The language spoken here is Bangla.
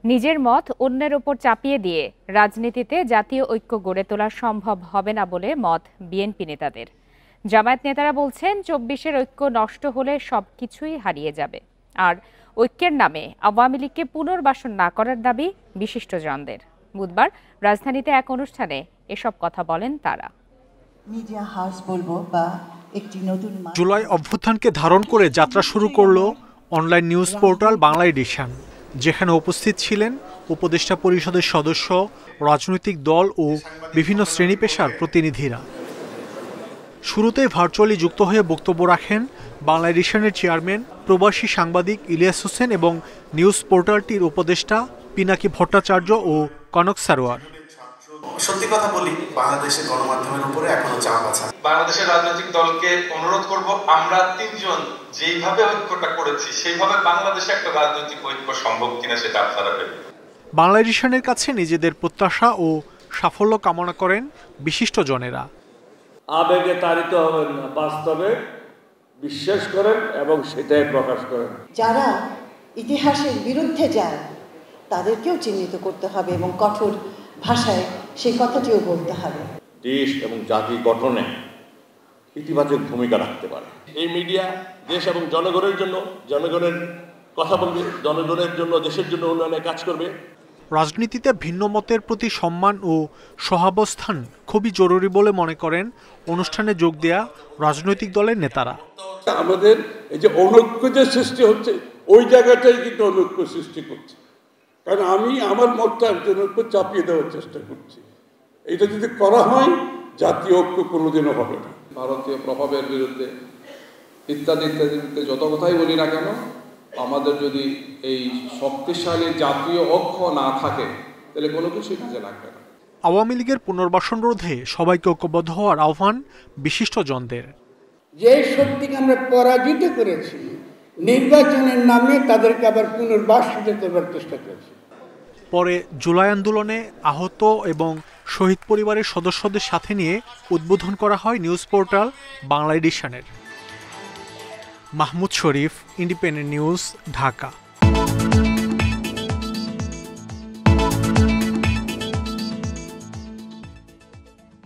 নিজের মত অন্যের ওপর চাপিয়ে দিয়ে রাজনীতিতে জাতীয় ঐক্য গড়ে তোলা সম্ভব হবে না বলে মত বিএনপি নেতাদের। জামায়াত নেতারা বলছেন ২৪-এর ঐক্য নষ্ট হলে সবকিছুই হারিয়ে যাবে। আর ঐক্যের নামে আওয়ামী লীগকে পুনর্বাসন না করার দাবি বিশিষ্টজনদের। বুধবার রাজধানীতে এক অনুষ্ঠানে এসব কথা বলেন তারা। জুলাই অভ্যুত্থানকে ধারণ করে যাত্রা শুরু করল online news portal Bangla edition, যেখানে উপস্থিত ছিলেন উপদেষ্টা পরিষদের সদস্য, রাজনৈতিক দল ও বিভিন্ন শ্রেণী পেশার প্রতিনিধিরা। শুরুতেই ভার্চুয়ালি যুক্ত হয়ে বক্তব্য রাখেন বাংলা এডিশনের চেয়ারম্যান প্রবাসী সাংবাদিক ইলিয়াস হোসেন এবং নিউজ পোর্টালটির উপদেষ্টা পিনাকি ভট্টাচার্য ও কনক সারোয়ার। সত্যি কথা বলি, বাংলাদেশের গণমাধ্যমের উপরে এখনো চাপ আছে। বাংলাদেশের রাজনৈতিক দলকে অনুরোধ করব, আমরা তিনজন যেইভাবে ঐক্যটা করেছি সেইভাবে বাংলাদেশে একটা রাজনৈতিক ঐক্য সম্ভব কিনা সেটা আপনারা ভেবে। বাংলা এডিশনের কাছে নিজেদের প্রত্যাশা ও সাফল্য কামনা করেন বিশিষ্টজনেরা। আবেগে তাড়িত হবেন না, বাস্তবে বিশ্বাস করেন এবং সেটাই প্রকাশ করেন। যারা ইতিহাসের বিরুদ্ধে যায় তাদেরকেও চিহ্নিত করতে হবে এবং কঠোর ভাষায় সেই কথাটিও বলতে হবে। দেশ এবং জাতি গঠনে ইতিবাচক ভূমিকা রাখতে পারে এই মিডিয়া। দেশ এবং জনগণের জন্য, জনগণের কথা বলবে, জনগণের জন্য, দেশের জন্য উন্নয়নে কাজ করবে। রাজনীতিতে ভিন্ন মতের প্রতি সম্মান ও সহাবস্থান খুবই জরুরি বলে মনে করেন অনুষ্ঠানে যোগ দেয়া রাজনৈতিক দলের নেতারা। আমাদের এই যে অনৈক্য যে সৃষ্টি হচ্ছে, ওই জায়গাটাই কিন্তু অনৈক্য সৃষ্টি করছে। কারণ আমি আমার মতটা একজনের উপর চাপিয়ে দেওয়ার চেষ্টা করছি। এটা যদি করা হয়, জাতীয় ঐক্য কোনোদিনও হবে না। ভারতীয় প্রভাবের বিরুদ্ধে ইত্যাদি ইত্যাদির বিরুদ্ধে যত কথাই বলি না কেন, আমাদের যদি এই শক্তিশালী জাতীয় ঐক্য না থাকে তাহলে কোনো কিছুই কাজে লাগবে না। আওয়ামী লীগের পুনর্বাসন রোধে সবাইকে ঐক্যবদ্ধ হওয়ার আহ্বান বিশিষ্টজনদের। যে শক্তিকে আমরা পরাজিত করেছি, নির্বাচনের নামে তাদেরকে আবার পুনর্বাসিত করবার চেষ্টা করেছি। পরে জুলাই আন্দোলনে আহত এবং শহীদ পরিবারের সদস্যদের সাথে নিয়ে উদ্বোধন করা হয় নিউজ পোর্টাল বাংলা এডিশনের। মাহমুদ শরীফ, ইন্ডিপেন্ডেন্ট নিউজ, ঢাকা।